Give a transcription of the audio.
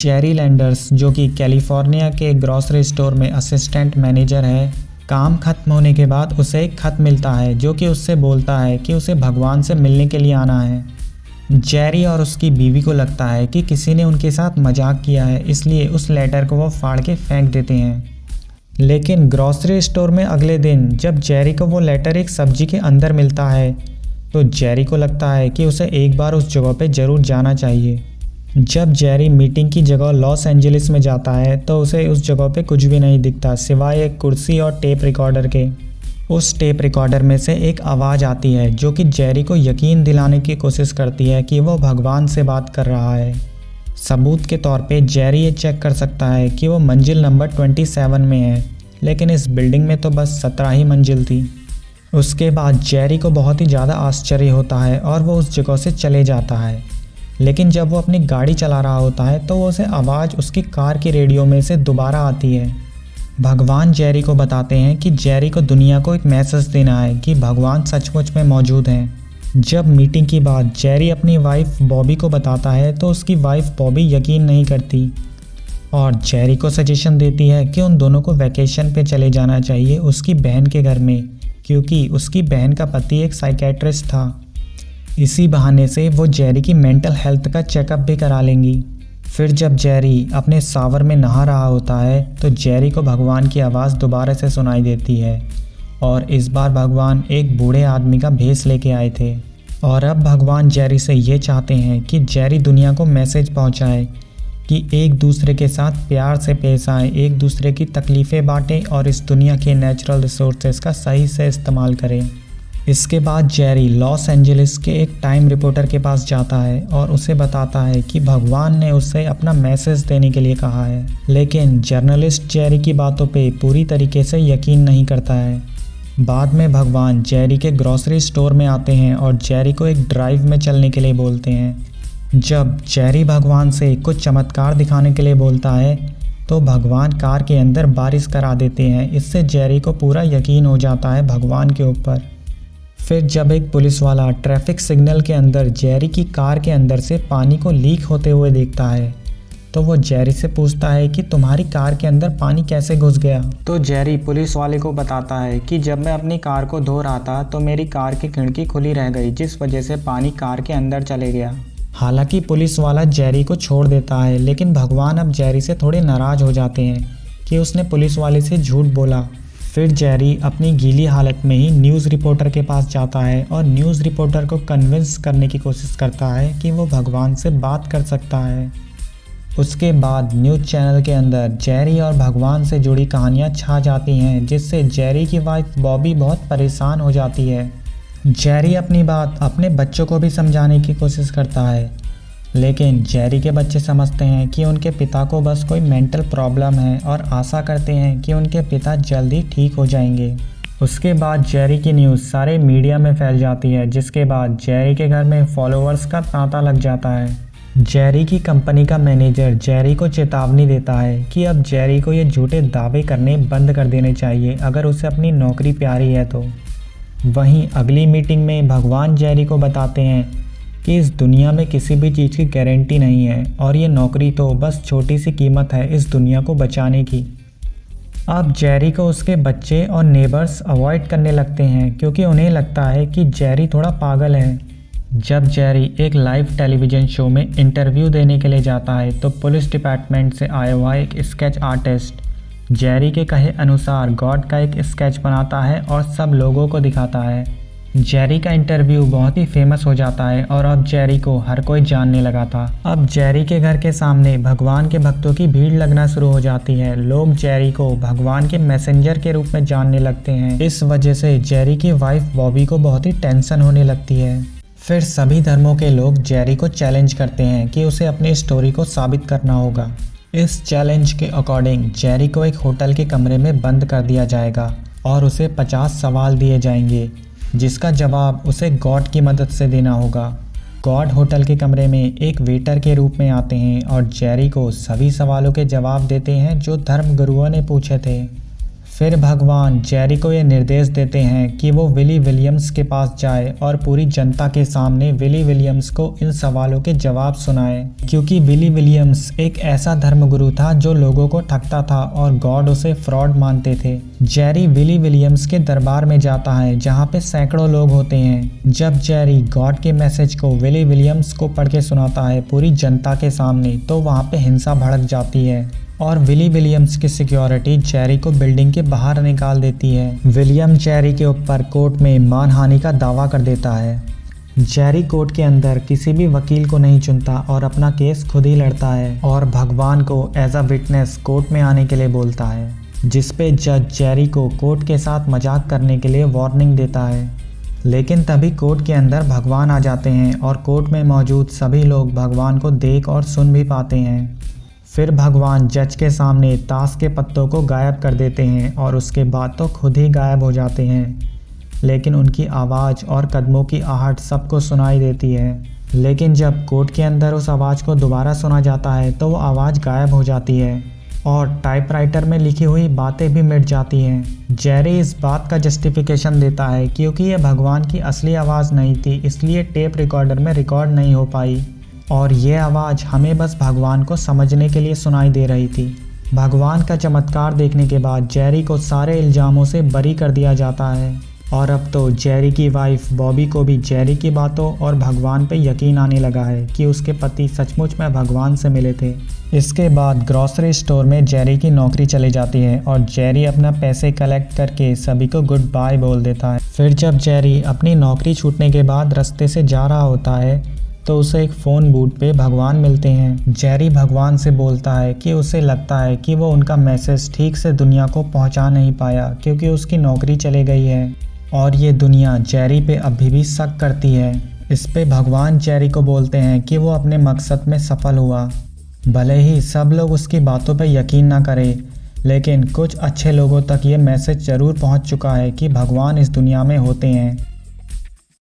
Jerry landers, जो कि California के ग्रॉसरी स्टोर में असिस्टेंट मैनेजर है, काम खत्म होने के बाद उसे एक खत मिलता है जो कि उससे बोलता है कि उसे भगवान से मिलने के लिए आना है। जेरी और उसकी बीवी को लगता है कि किसी ने उनके साथ मजाक किया है, इसलिए उस लेटर को वो फाड़ के फेंक देते हैं। लेकिन ग्रॉसरी स्टोर में अगले दिन जब जेरी को वो लेटर एक सब्जी के अंदर मिलता है तो जेरी को लगता है कि उसे एक बार उस जगह पे ज़रूर जाना चाहिए। जब जेरी मीटिंग की जगह लॉस एंजलिस में जाता है तो उसे उस जगह पे कुछ भी नहीं दिखता सिवाय एक कुर्सी और टेप रिकॉर्डर के। उस टेप रिकॉर्डर में से एक आवाज़ आती है जो कि जेरी को यकीन दिलाने की कोशिश करती है कि वो भगवान से बात कर रहा है। सबूत के तौर पे जेरी ये चेक कर सकता है कि वो मंजिल नंबर 27 में है, लेकिन इस बिल्डिंग में तो बस 17 ही मंजिल थी। उसके बाद जेरी को बहुत ही ज़्यादा आश्चर्य होता है और वो उस जगह से चले जाता है। लेकिन जब वो अपनी गाड़ी चला रहा होता है तो उसे आवाज़ उसकी कार की रेडियो में से दोबारा आती है। भगवान जेरी को बताते हैं कि जेरी को दुनिया को एक मैसेज देना है कि भगवान सचमुच में मौजूद हैं। जब मीटिंग की बात जेरी अपनी वाइफ बॉबी को बताता है तो उसकी वाइफ बॉबी यकीन नहीं करती और जेरी को सजेशन देती है कि उन दोनों को वैकेशन पे चले जाना चाहिए उसकी बहन के घर में, क्योंकि उसकी बहन का पति एक साइकेट्रिस्ट था। इसी बहाने से वो जेरी की मेंटल हेल्थ का चेकअप भी करा लेंगी। फिर जब जेरी अपने शावर में नहा रहा होता है तो जेरी को भगवान की आवाज़ दोबारा से सुनाई देती है और इस बार भगवान एक बूढ़े आदमी का भेष लेके आए थे। और अब भगवान जेरी से ये चाहते हैं कि जेरी दुनिया को मैसेज पहुंचाए कि एक दूसरे के साथ प्यार से पेश आए, एक दूसरे की तकलीफ़ें बांटें और इस दुनिया के नेचुरल रिसोर्सेज का सही से इस्तेमाल करें। इसके बाद जेरी लॉस एंजलिस के एक टाइम रिपोर्टर के पास जाता है और उसे बताता है कि भगवान ने उसे अपना मैसेज देने के लिए कहा है, लेकिन जर्नलिस्ट जेरी की बातों पे पूरी तरीके से यकीन नहीं करता है। बाद में भगवान जेरी के ग्रॉसरी स्टोर में आते हैं और जेरी को एक ड्राइव में चलने के लिए बोलते हैं। जब जेरी भगवान से कुछ चमत्कार दिखाने के लिए बोलता है तो भगवान कार के अंदर बारिश करा देते हैं। इससे जेरी को पूरा यकीन हो जाता है भगवान के ऊपर। फिर जब एक पुलिस वाला ट्रैफिक सिग्नल के अंदर जेरी की कार के अंदर से पानी को लीक होते हुए देखता है तो वो जेरी से पूछता है कि तुम्हारी कार के अंदर पानी कैसे घुस गया। तो जेरी पुलिस वाले को बताता है कि जब मैं अपनी कार को धो रहा था तो मेरी कार की खिड़की खुली रह गई, जिस वजह से पानी कार के अंदर चले गया। हालांकि पुलिस वाला जेरी को छोड़ देता है, लेकिन भगवान अब जेरी से थोड़े नाराज़ हो जाते हैं कि उसने पुलिस वाले से झूठ बोला। फिर जेरी अपनी गीली हालत में ही न्यूज़ रिपोर्टर के पास जाता है और न्यूज़ रिपोर्टर को कन्विंस करने की कोशिश करता है कि वो भगवान से बात कर सकता है। उसके बाद न्यूज़ चैनल के अंदर जेरी और भगवान से जुड़ी कहानियाँ छा जाती हैं, जिससे जेरी की वाइफ बॉबी बहुत परेशान हो जाती है। जेरी अपनी बात अपने बच्चों को भी समझाने की कोशिश करता है, लेकिन जेरी के बच्चे समझते हैं कि उनके पिता को बस कोई मेंटल प्रॉब्लम है और आशा करते हैं कि उनके पिता जल्दी ठीक हो जाएंगे। उसके बाद जेरी की न्यूज़ सारे मीडिया में फैल जाती है, जिसके बाद जेरी के घर में फॉलोअर्स का तांता लग जाता है। जेरी की कंपनी का मैनेजर जेरी को चेतावनी देता है कि अब जेरी को ये झूठे दावे करने बंद कर देने चाहिए अगर उसे अपनी नौकरी प्यारी है तो। वहीं अगली मीटिंग में भगवान जेरी को बताते हैं कि इस दुनिया में किसी भी चीज़ की गारंटी नहीं है और ये नौकरी तो बस छोटी सी कीमत है इस दुनिया को बचाने की। अब जेरी को उसके बच्चे और नेबर्स अवॉइड करने लगते हैं क्योंकि उन्हें लगता है कि जेरी थोड़ा पागल है। जब जेरी एक लाइव टेलीविज़न शो में इंटरव्यू देने के लिए जाता है तो पुलिस डिपार्टमेंट से आया हुआ एक स्केच आर्टिस्ट जेरी के कहे अनुसार गॉड का एक स्केच बनाता है और सब लोगों को दिखाता है। जेरी का इंटरव्यू बहुत ही फेमस हो जाता है और अब जेरी को हर कोई जानने लगा था। अब जेरी के घर के सामने भगवान के भक्तों की भीड़ लगना शुरू हो जाती है। लोग जेरी को भगवान के मैसेंजर के रूप में जानने लगते हैं। इस वजह से जेरी की वाइफ बॉबी को बहुत ही टेंशन होने लगती है। फिर सभी धर्मों के लोग जेरी को चैलेंज करते हैं कि उसे अपनी स्टोरी को साबित करना होगा। इस चैलेंज के अकॉर्डिंग जेरी को एक होटल के कमरे में बंद कर दिया जाएगा और उसे 50 सवाल दिए जाएंगे, जिसका जवाब उसे गॉड की मदद से देना होगा। गॉड होटल के कमरे में एक वेटर के रूप में आते हैं और जेरी को सभी सवालों के जवाब देते हैं जो धर्म गुरुओं ने पूछे थे। फिर भगवान जेरी को ये निर्देश देते हैं कि वो विली विलियम्स के पास जाए और पूरी जनता के सामने विली विलियम्स को इन सवालों के जवाब सुनाए, क्योंकि विली विलियम्स एक ऐसा धर्मगुरु था जो लोगों को ठगता था और गॉड उसे फ्रॉड मानते थे। जेरी विली विलियम्स के दरबार में जाता है जहाँ पे सैकड़ों लोग होते हैं। जब जेरी गॉड के मैसेज को विली विलियम्स को पढ़ के सुनाता है पूरी जनता के सामने, तो वहाँ पे हिंसा भड़क जाती है और विली विलियम्स की सिक्योरिटी जेरी को बिल्डिंग के बाहर निकाल देती है। विलियम जेरी के ऊपर कोर्ट में मानहानि का दावा कर देता है। जेरी कोर्ट के अंदर किसी भी वकील को नहीं चुनता और अपना केस खुद ही लड़ता है और भगवान को एज अ विटनेस कोर्ट में आने के लिए बोलता है, जिस पे जज जेरी को कोर्ट के साथ मजाक करने के लिए वार्निंग देता है। लेकिन तभी कोर्ट के अंदर भगवान आ जाते हैं और कोर्ट में मौजूद सभी लोग भगवान को देख और सुन भी पाते हैं। फिर भगवान जज के सामने ताश के पत्तों को गायब कर देते हैं और उसके बाद तो खुद ही गायब हो जाते हैं, लेकिन उनकी आवाज़ और कदमों की आहट सबको सुनाई देती है। लेकिन जब कोर्ट के अंदर उस आवाज़ को दोबारा सुना जाता है तो वो आवाज़ गायब हो जाती है और टाइपराइटर में लिखी हुई बातें भी मिट जाती हैं। जेरी इस बात का जस्टिफिकेशन देता है क्योंकि ये भगवान की असली आवाज़ नहीं थी, इसलिए टेप रिकॉर्डर में रिकॉर्ड नहीं हो पाई और ये आवाज़ हमें बस भगवान को समझने के लिए सुनाई दे रही थी। भगवान का चमत्कार देखने के बाद जेरी को सारे इल्ज़ामों से बरी कर दिया जाता है और अब तो जेरी की वाइफ बॉबी को भी जेरी की बातों और भगवान पे यकीन आने लगा है कि उसके पति सचमुच में भगवान से मिले थे। इसके बाद ग्रॉसरी स्टोर में जेरी की नौकरी चली जाती है और जेरी अपना पैसे कलेक्ट करके सभी को गुड बाय बोल देता है। फिर जब जेरी अपनी नौकरी छूटने के बाद रास्ते से जा रहा होता है तो उसे एक फ़ोन बूथ पे भगवान मिलते हैं। जेरी भगवान से बोलता है कि उसे लगता है कि वो उनका मैसेज ठीक से दुनिया को पहुंचा नहीं पाया क्योंकि उसकी नौकरी चली गई है और ये दुनिया जेरी पे अभी भी शक करती है। इस पे भगवान जेरी को बोलते हैं कि वो अपने मकसद में सफल हुआ। भले ही सब लोग उसकी बातों पे यकीन ना करें, लेकिन कुछ अच्छे लोगों तक ये मैसेज ज़रूर पहुंच चुका है कि भगवान इस दुनिया में होते हैं।